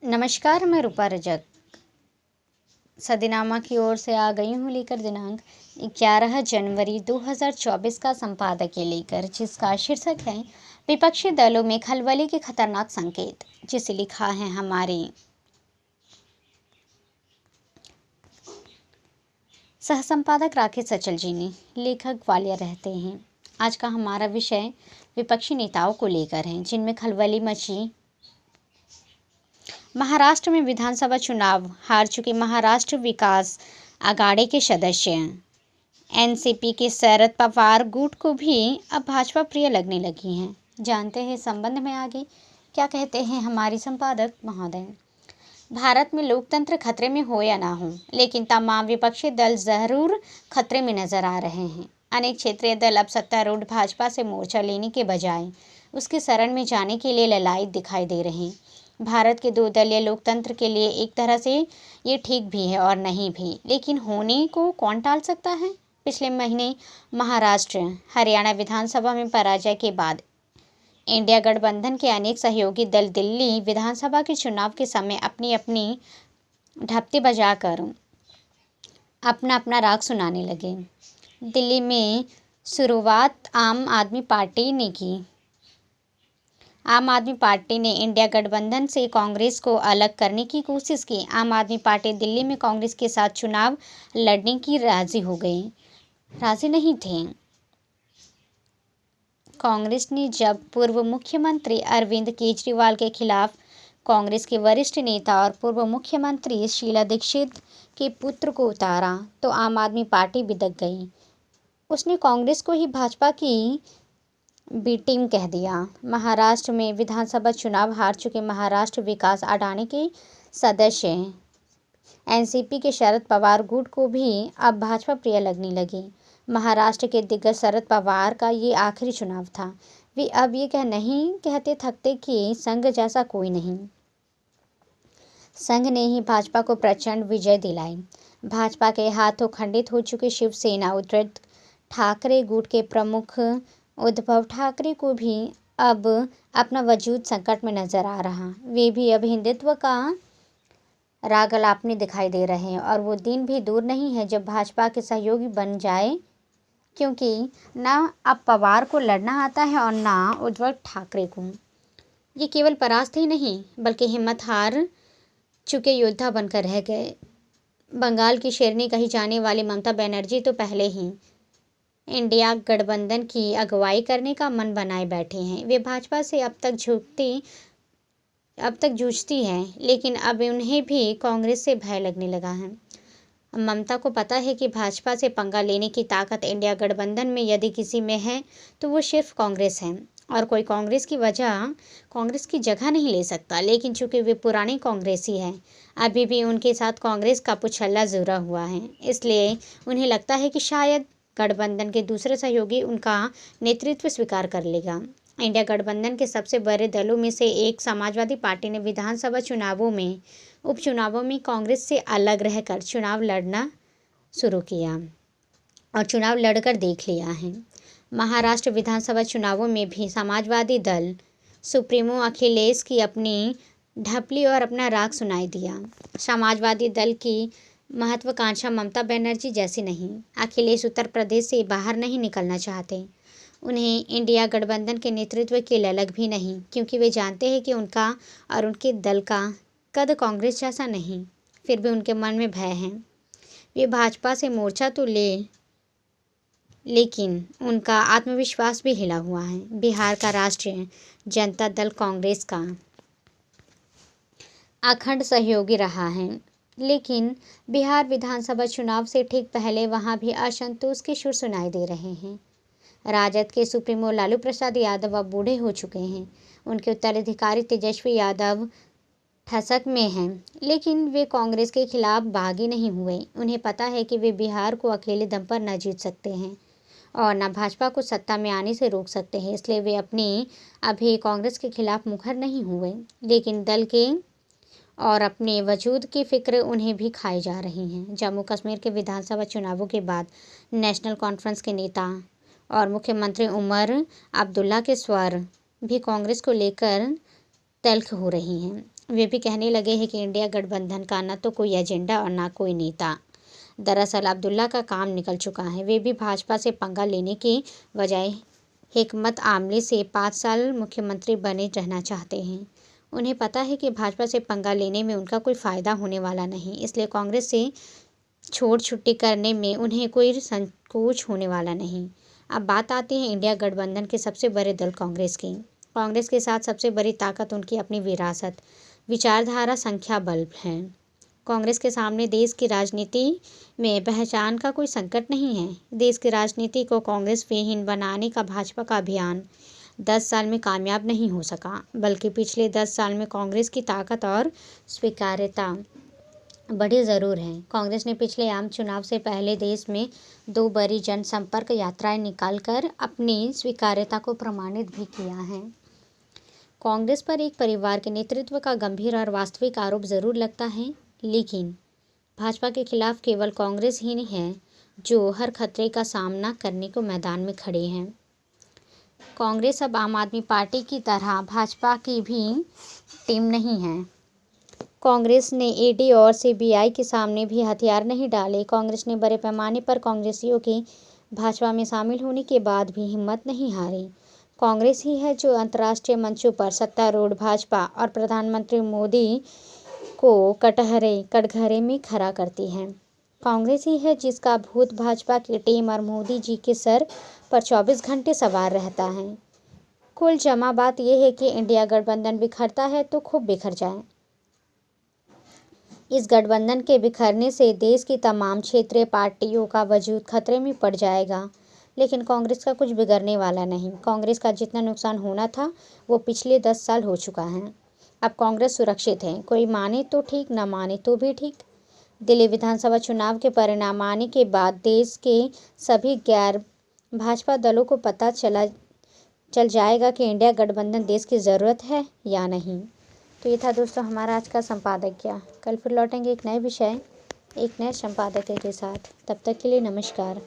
नमस्कार, मैं रूपा रजक सदीनामा की ओर से आ गई हूँ लेकर दिनांक 11 जनवरी 2024 का संपादकीय लेकर, जिसका शीर्षक है विपक्षी दलों में खलबली के खतरनाक संकेत, जिसे लिखा है हमारे सह संपादक राकेश सचल जी ने। लेखक ग्वालियर रहते हैं। आज का हमारा विषय विपक्षी नेताओं को लेकर है जिनमें खलबली मची। महाराष्ट्र में विधानसभा चुनाव हार चुके महाराष्ट्र विकास आघाड़ी के सदस्य एनसीपी के शरद पवार गुट को भी अब भाजपा प्रिय लगने लगी हैं। जानते हैं संबंध में आगे क्या कहते हैं हमारी संपादक महोदय। भारत में लोकतंत्र खतरे में हो या ना हो, लेकिन तमाम विपक्षी दल जरूर खतरे में नजर आ रहे हैं। अनेक क्षेत्रीय दल अब सत्तारूढ़ भाजपा से मोर्चा लेने के बजाय उसके शरण में जाने के लिए ललायत दिखाई दे रहे हैं। भारत के दो दलीय लोकतंत्र के लिए एक तरह से ये ठीक भी है और नहीं भी, लेकिन होने को कौन टाल सकता है। पिछले महीने महाराष्ट्र हरियाणा विधानसभा में पराजय के बाद इंडिया गठबंधन के अनेक सहयोगी दल दिल्ली विधानसभा के चुनाव के समय अपनी अपनी ढपती बजाकर अपना अपना राग सुनाने लगे। दिल्ली में शुरुआत आम आदमी पार्टी ने की। आम आदमी पार्टी ने इंडिया गठबंधन से कांग्रेस को अलग करने की कोशिश की। आम आदमी पार्टी दिल्ली में कांग्रेस के साथ चुनाव लड़ने की राजी नहीं थे। कांग्रेस ने जब पूर्व मुख्यमंत्री अरविंद केजरीवाल के खिलाफ कांग्रेस के वरिष्ठ नेता और पूर्व मुख्यमंत्री शीला दीक्षित के पुत्र को उतारा, तो आम आदमी पार्टी बिदक गई। उसने कांग्रेस को ही भाजपा की बी टीम कह दिया। महाराष्ट्र में विधानसभा चुनाव हार चुके महाराष्ट्र विकास आघाड़ी के सदस्य एनसीपी के शरद पवार गुट को भी अब भाजपा प्रिय लगने लगी। महाराष्ट्र के दिग्गज शरद पवार का ये आखिरी चुनाव था। वे अब ये नहीं कहते थकते कि संघ जैसा कोई नहीं। संघ ने ही भाजपा को प्रचंड विजय दिलाई। भाजपा के हाथों खंडित हो चुके शिवसेना उद्धव ठाकरे गुट के प्रमुख उद्धव ठाकरे को भी अब अपना वजूद संकट में नजर आ रहा। वे भी अब हिंदुत्व का राग अलापने दिखाई दे रहे हैं और वो दिन भी दूर नहीं है जब भाजपा के सहयोगी बन जाए, क्योंकि ना अब पवार को लड़ना आता है और ना उद्धव ठाकरे को। ये केवल परास्त ही नहीं बल्कि हिम्मत हार चुके योद्धा बनकर रह गए। बंगाल की शेरनी कही जाने वाली ममता बनर्जी तो पहले ही इंडिया गठबंधन की अगुवाई करने का मन बनाए बैठे हैं। वे भाजपा से अब तक जूझती हैं, लेकिन अब उन्हें भी कांग्रेस से भय लगने लगा है। ममता को पता है कि भाजपा से पंगा लेने की ताकत इंडिया गठबंधन में यदि किसी में है तो वो सिर्फ कांग्रेस है, और कोई कांग्रेस की जगह नहीं ले सकता। लेकिन चूंकि वे पुराने कांग्रेसी हैं, अभी भी उनके साथ कांग्रेस का पुछल्ला जुड़ा हुआ है, इसलिए उन्हें लगता है कि शायद गठबंधन के दूसरे सहयोगी उनका नेतृत्व स्वीकार कर लेगा। इंडिया गठबंधन के सबसे बड़े दलों में से एक समाजवादी पार्टी ने विधानसभा उपचुनावों में कांग्रेस से अलग रहकर चुनाव लड़ना शुरू किया और चुनाव लड़कर देख लिया है। महाराष्ट्र विधानसभा चुनावों में भी समाजवादी दल सुप्रीमो अखिलेश की अपनी ढपली और अपना राग सुनाई दिया। समाजवादी दल की महत्वाकांक्षा ममता बनर्जी जैसी नहीं। अखिलेश उत्तर प्रदेश से बाहर नहीं निकलना चाहते। उन्हें इंडिया गठबंधन के नेतृत्व की ललक भी नहीं, क्योंकि वे जानते हैं कि उनका और उनके दल का कद कांग्रेस जैसा नहीं। फिर भी उनके मन में भय है। वे भाजपा से मोर्चा तो लेकिन उनका आत्मविश्वास भी हिला हुआ है। बिहार का राष्ट्रीय जनता दल कांग्रेस का अखंड सहयोगी रहा है, लेकिन बिहार विधानसभा चुनाव से ठीक पहले वहां भी असंतोष के सुर सुनाई दे रहे हैं। राजद के सुप्रीमो लालू प्रसाद यादव अब बूढ़े हो चुके हैं। उनके उत्तराधिकारी तेजस्वी यादव ठसक में हैं, लेकिन वे कांग्रेस के खिलाफ बागी नहीं हुए। उन्हें पता है कि वे बिहार को अकेले दम पर न जीत सकते हैं। और न भाजपा को सत्ता में आने से रोक सकते हैं, इसलिए वे अपनी अभी कांग्रेस के खिलाफ मुखर नहीं हुए, लेकिन दल के और अपने वजूद की फिक्र उन्हें भी खाई जा रही हैं। जम्मू कश्मीर के विधानसभा चुनावों के बाद नेशनल कॉन्फ्रेंस के नेता और मुख्यमंत्री उमर अब्दुल्ला के स्वर भी कांग्रेस को लेकर तल्ख हो रही हैं। वे भी कहने लगे हैं कि इंडिया गठबंधन का न तो कोई एजेंडा और न कोई नेता। दरअसल अब्दुल्ला का काम निकल चुका है। वे भी भाजपा से पंगा लेने की बजाय हिकमत आमली से 5 साल मुख्यमंत्री बने रहना चाहते हैं। उन्हें पता है कि भाजपा से पंगा लेने में उनका कोई फ़ायदा होने वाला नहीं, इसलिए कांग्रेस से छोड़ छुट्टी करने में उन्हें कोई संकोच होने वाला नहीं। अब बात आती है इंडिया गठबंधन के सबसे बड़े दल कांग्रेस की। कांग्रेस के साथ सबसे बड़ी ताकत उनकी अपनी विरासत, विचारधारा, संख्या बल है। कांग्रेस के सामने देश की राजनीति में पहचान का कोई संकट नहीं है। देश की राजनीति को कांग्रेस विहीन बनाने का भाजपा का अभियान 10 साल में कामयाब नहीं हो सका, बल्कि पिछले 10 साल में कांग्रेस की ताकत और स्वीकार्यता बढ़ी ज़रूर है। कांग्रेस ने पिछले आम चुनाव से पहले देश में 2 बड़ी जनसंपर्क यात्राएं निकालकर अपनी स्वीकार्यता को प्रमाणित भी किया है। कांग्रेस पर एक परिवार के नेतृत्व का गंभीर और वास्तविक आरोप ज़रूर लगता है, लेकिन भाजपा के खिलाफ केवल कांग्रेस ही नहीं है जो हर खतरे का सामना करने को मैदान में खड़े हैं। कांग्रेस अब आम आदमी पार्टी की तरह भाजपा की भी टीम नहीं है। कांग्रेस ने ईडी और सीबीआई के सामने भी हथियार नहीं डाले। कांग्रेस ने बड़े पैमाने पर कांग्रेसियों के भाजपा में शामिल होने के बाद भी हिम्मत नहीं हारी। कांग्रेस ही है जो अंतर्राष्ट्रीय मंचों पर सत्तारूढ़ भाजपा और प्रधानमंत्री मोदी को कटघरे में खड़ा करती है। कांग्रेस ही है जिसका भूत भाजपा की टीम और मोदी जी के सर पर 24 घंटे सवार रहता है। कुल जमा बात यह है कि इंडिया गठबंधन बिखरता है तो खूब बिखर जाए। इस गठबंधन के बिखरने से देश की तमाम क्षेत्रीय पार्टियों का वजूद खतरे में पड़ जाएगा, लेकिन कांग्रेस का कुछ बिगड़ने वाला नहीं। कांग्रेस का जितना नुकसान होना था वो पिछले 10 साल हो चुका है। अब कांग्रेस सुरक्षित है। कोई माने तो ठीक, न माने तो भी ठीक। दिल्ली विधानसभा चुनाव के परिणाम आने के बाद देश के सभी गैर भाजपा दलों को पता चल जाएगा कि इंडिया गठबंधन देश की ज़रूरत है या नहीं। तो ये था दोस्तों हमारा आज का संपादकीय। कल फिर लौटेंगे एक नए विषय, एक नए संपादकीय के साथ। तब तक के लिए नमस्कार।